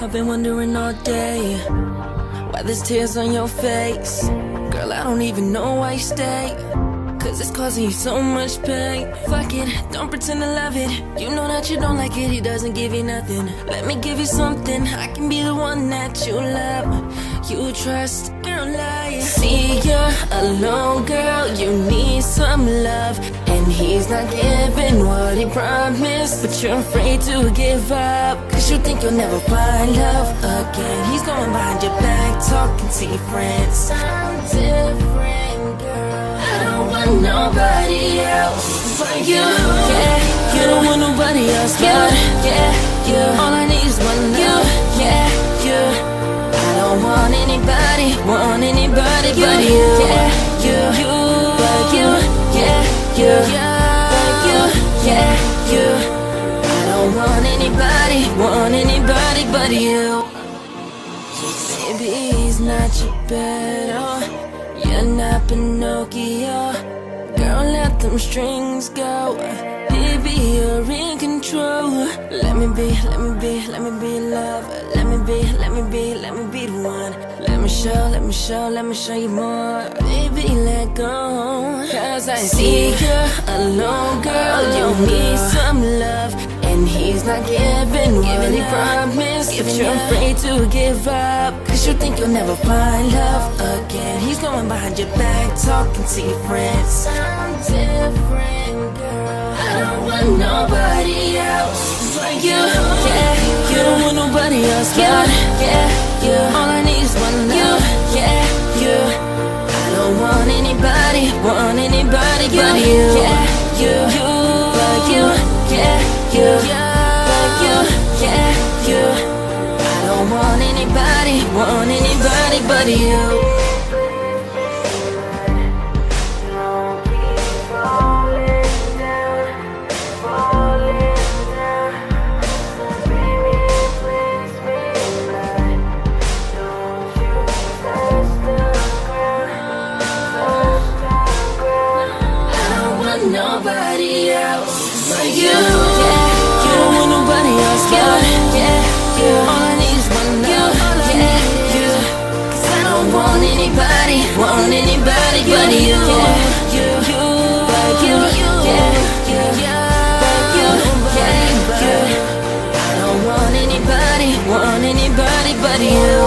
I've been wondering all day why there's tears on your face. Girl, I don't even know why you stay, cause it's causing you so much pain. Fuck it, don't pretend to love it. You know that you don't like it, he doesn't give you nothing. Let me give you something, I can be the one that you love, you trust. Girl, lie. See you're alone, girl, you need some love, and he's not giving what he promised. But you're afraid to give up, cause you think you'll never find love again. He's going behind your back, talking to your friends. I'm different, girl, I don't want nobody else but you. Yeah, you don't want nobody else but you. All I need is one love. You. I don't want anybody but you. Yeah, you. But you. Yeah, you. I don't want anybody but you. Maybe he's not your better, you're not Pinocchio. Girl, let them strings go, baby, you're in control. Let me be love. Let me be the one. Let me show you more. Baby, let go, cause I see you're alone, girl, you need some love, and he's not giving what he promised. But you're afraid to give up, cause you think you'll never find love again. He's going behind your back, talking to your friends. I'm different, girl, I don't want nobody else but you. Yeah, you don't want nobody else but you. All I need is one love. Yeah, you. I don't want anybody but you. Yeah, you. But you. Yeah, you. But you. Yeah, you. I don't want anybody but you. Nobody else but you. Yeah, you don't want nobody else but you. All I need is one love. Yeah, you. Cause I don't want anybody but you. You. But you. Yeah, but you. Yeah, you. I don't want anybody but you.